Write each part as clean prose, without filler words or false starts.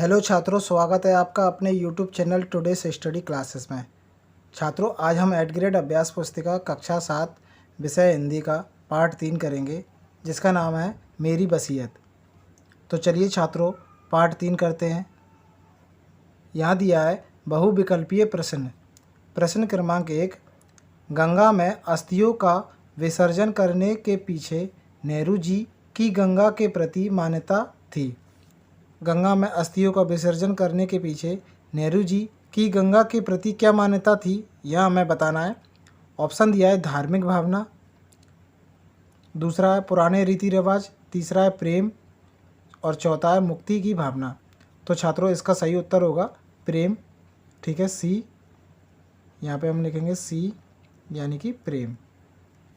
Hello छात्रों, स्वागत है आपका अपने YouTube channel today's study classes में। छात्रों, आज हम 8th ग्रेड अभ्यास पुस्तिका कक्षा 7 विषय हिंदी का पार्ट 3 करेंगे, जिसका नाम है मेरी वसीयत। तो चलिए छात्रों, पार्ट 3 करते हैं। यहाँ दिया है बहुविकल्पीय प्रश्न। प्रश्न क्रमांक 1, गंगा में अस्थियों का विसर्जन करने के पीछे नेहरू जी की गंगा के प्रति मान्यता थी। गंगा में अस्थियों का विसर्जन करने के पीछे नेहरू जी की गंगा के प्रति क्या मान्यता थी, यह हमें बताना है। ऑप्शन दिया है धार्मिक भावना, दूसरा है पुराने रीति रिवाज, तीसरा है प्रेम और चौथा है मुक्ति की भावना। तो छात्रों, इसका सही उत्तर होगा प्रेम। ठीक है, सी। यहाँ पे हम लिखेंगे सी, यानी कि प्रेम।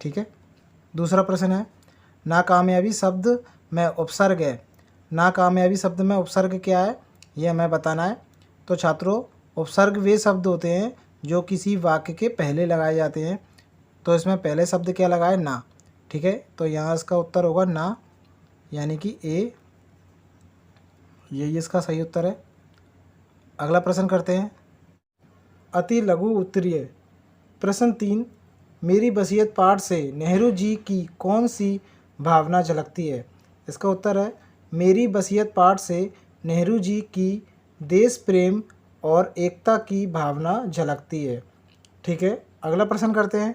ठीक है। दूसरा प्रश्न है नाकामयाबी शब्द में उपसर्ग है। नाकामयाबी शब्द में उपसर्ग क्या है, यह हमें बताना है। तो छात्रों, उपसर्ग वे शब्द होते हैं जो किसी वाक्य के पहले लगाए जाते हैं। तो इसमें पहले शब्द क्या लगा है, ना। ठीक है, तो यहाँ इसका उत्तर होगा ना, यानी कि ए, यही इसका सही उत्तर है। अगला प्रश्न करते हैं अति लघु उत्तरीय। प्रश्न 3, मेरी वसीयत पाठ से नेहरू जी की कौन सी भावना झलकती है। इसका उत्तर है मेरी वसीयत पाठ से नेहरू जी की देश प्रेम और एकता की भावना झलकती है। ठीक है। अगला प्रश्न करते हैं।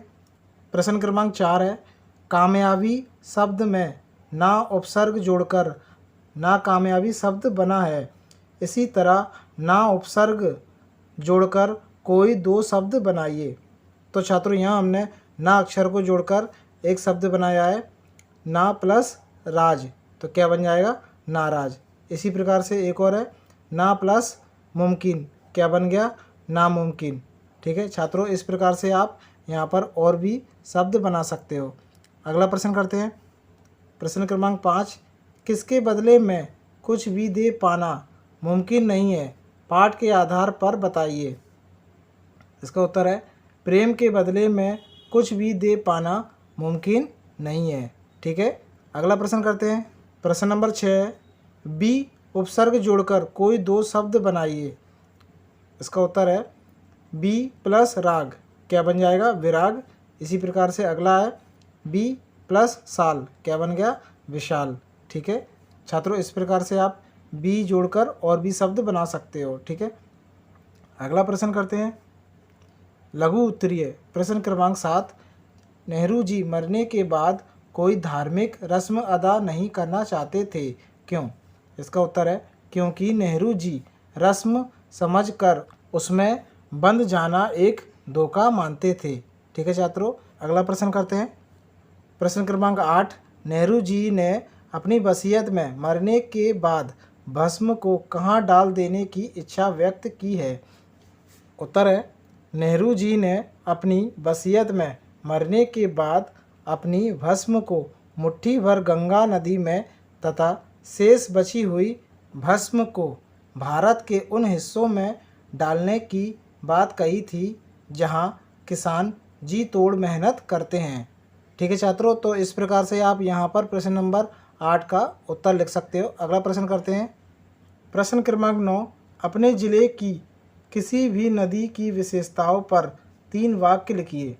प्रश्न क्रमांक 4 है कामयाबी शब्द में ना उपसर्ग जोड़कर नाकामयाबी शब्द बना है। इसी तरह ना उपसर्ग जोड़कर कोई दो शब्द बनाइए। तो छात्रों, यहाँ हमने ना अक्षर को जोड़कर एक शब्द बनाया है, ना प्लस राज, तो क्या बन जाएगा, नाराज। इसी प्रकार से एक और है ना प्लस मुमकिन, क्या बन गया, नामुमकिन। ठीक है छात्रों, इस प्रकार से आप यहाँ पर और भी शब्द बना सकते हो। अगला प्रश्न करते हैं। प्रश्न क्रमांक 5, किसके बदले में कुछ भी दे पाना मुमकिन नहीं है, पाठ के आधार पर बताइए। इसका उत्तर है प्रेम के बदले में कुछ भी दे पाना मुमकिन नहीं है। ठीक है। अगला प्रश्न करते हैं। प्रश्न नंबर 6, बी उपसर्ग जोड़कर कोई दो शब्द बनाइए। इसका उत्तर है बी प्लस राग, क्या बन जाएगा, विराग। इसी प्रकार से अगला है बी प्लस साल, क्या बन गया, विशाल। ठीक है छात्रों, इस प्रकार से आप बी जोड़कर और भी शब्द बना सकते हो। ठीक है। अगला प्रश्न करते हैं लघु उत्तरीय। प्रश्न क्रमांक 7, नेहरू जी मरने के बाद कोई धार्मिक रस्म अदा नहीं करना चाहते थे, क्यों। इसका उत्तर है क्योंकि नेहरू जी रस्म समझकर उसमें बंध जाना एक धोखा मानते थे। ठीक है छात्रों। अगला प्रश्न करते हैं। प्रश्न क्रमांक 8, नेहरू जी ने अपनी वसीयत में मरने के बाद भस्म को कहाँ डाल देने की इच्छा व्यक्त की है। उत्तर है नेहरू जी ने अपनी वसीयत में मरने के बाद अपनी भस्म को मुट्ठी भर गंगा नदी में तथा शेष बची हुई भस्म को भारत के उन हिस्सों में डालने की बात कही थी जहां किसान जी तोड़ मेहनत करते हैं। ठीक है छात्रों, तो इस प्रकार से आप यहां पर प्रश्न नंबर 8 का उत्तर लिख सकते हो। अगला प्रश्न करते हैं। प्रश्न क्रमांक 9, अपने ज़िले की किसी भी नदी की विशेषताओं पर 3 वाक्य लिखिए।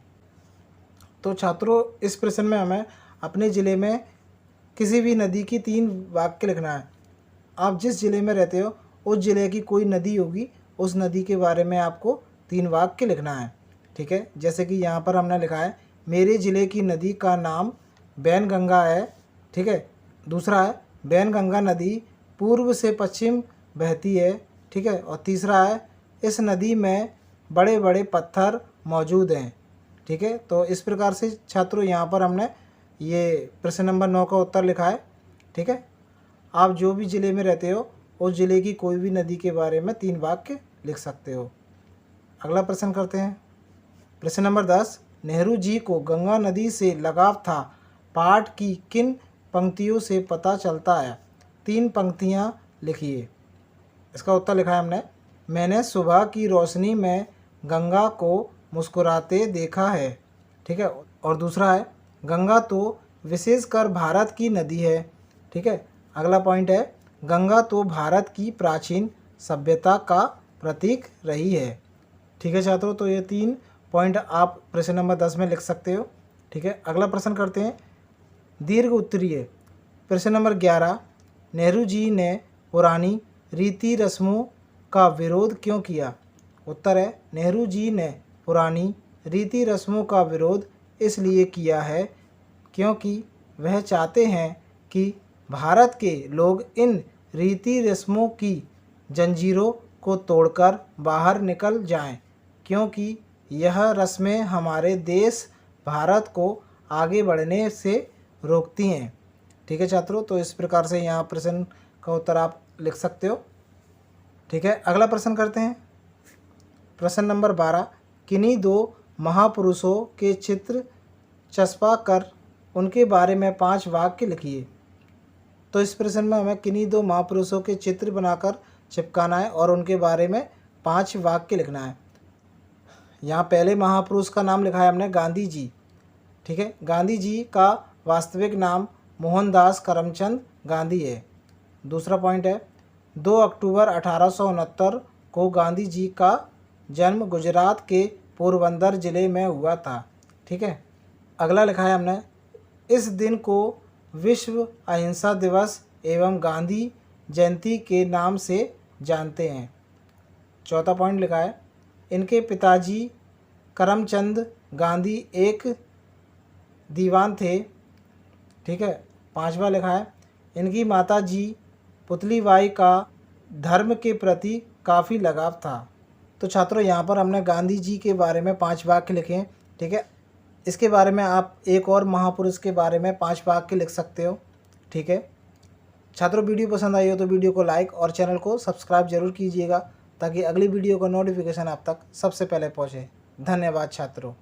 तो छात्रों, इस प्रश्न में हमें अपने ज़िले में किसी भी नदी की 3 वाक्य लिखना है। आप जिस ज़िले में रहते हो उस ज़िले की कोई नदी होगी, उस नदी के बारे में आपको 3 वाक्य लिखना है। ठीक है। जैसे कि यहाँ पर हमने लिखा है मेरे ज़िले की नदी का नाम बैनगंगा है। ठीक है। दूसरा है बैनगंगा नदी पूर्व से पश्चिम बहती है। ठीक है। और तीसरा है इस नदी में बड़े बड़े पत्थर मौजूद हैं। ठीक है। तो इस प्रकार से छात्रों, यहाँ पर हमने ये प्रश्न नंबर 9 का उत्तर लिखा है। ठीक है। आप जो भी ज़िले में रहते हो उस ज़िले की कोई भी नदी के बारे में 3 वाक्य लिख सकते हो। अगला प्रश्न करते हैं। प्रश्न नंबर 10, नेहरू जी को गंगा नदी से लगाव था, पाठ की किन पंक्तियों से पता चलता है। 3 पंक्तियाँ लिखिए। इसका उत्तर लिखा है हमने मैंने सुबह की रोशनी में गंगा को मुस्कुराते देखा है। ठीक है। और दूसरा है गंगा तो विशेषकर भारत की नदी है। ठीक है। अगला पॉइंट है गंगा तो भारत की प्राचीन सभ्यता का प्रतीक रही है। ठीक है छात्रों, तो ये 3 पॉइंट आप प्रश्न नंबर 10 में लिख सकते हो। ठीक है, अगला प्रश्न करते हैं। दीर्घ उत्तरीय प्रश्न नंबर 11, नेहरू जी ने पुरानी रीति रस्मों का विरोध क्यों किया? उत्तर है, नेहरू जी ने पुरानी रीति रस्मों का विरोध इसलिए किया है क्योंकि वह चाहते हैं कि भारत के लोग इन रीति रस्मों की जंजीरों को तोड़कर बाहर निकल जाएं, क्योंकि यह रस्में हमारे देश भारत को आगे बढ़ने से रोकती हैं। ठीक है छात्रों, तो इस प्रकार से यहाँ प्रश्न का उत्तर आप लिख सकते हो। ठीक है, अगला प्रश्न करते हैं। प्रश्न नंबर 12, किन्हीं 2 महापुरुषों के चित्र चस्पा कर उनके बारे में 5 वाक्य लिखिए। तो इस प्रश्न में हमें किन्हीं 2 महापुरुषों के चित्र बनाकर चिपकाना है और उनके बारे में 5 वाक्य लिखना है। यहाँ पहले महापुरुष का नाम लिखा है हमने गांधी जी। ठीक है, गांधी जी का वास्तविक नाम मोहनदास करमचंद गांधी है। दूसरा पॉइंट है, 2 अक्टूबर 1869 को गांधी जी का जन्म गुजरात के पोरबंदर ज़िले में हुआ था। ठीक है, अगला लिखा है हमने, इस दिन को विश्व अहिंसा दिवस एवं गांधी जयंती के नाम से जानते हैं। चौथा पॉइंट लिखा है, इनके पिताजी करमचंद गांधी एक दीवान थे। ठीक है, पांचवा लिखा है, इनकी माता जी पुतलीबाई का धर्म के प्रति काफ़ी लगाव था। तो छात्रों, यहाँ पर हमने गांधी जी के बारे में 5 वाक्य लिखे हैं। ठीक है, इसके बारे में आप एक और महापुरुष के बारे में 5 वाक्य लिख सकते हो। ठीक है छात्रों, वीडियो पसंद आई हो तो वीडियो को लाइक और चैनल को सब्सक्राइब जरूर कीजिएगा ताकि अगली वीडियो का नोटिफिकेशन आप तक सबसे पहले पहुँचे। धन्यवाद छात्रों।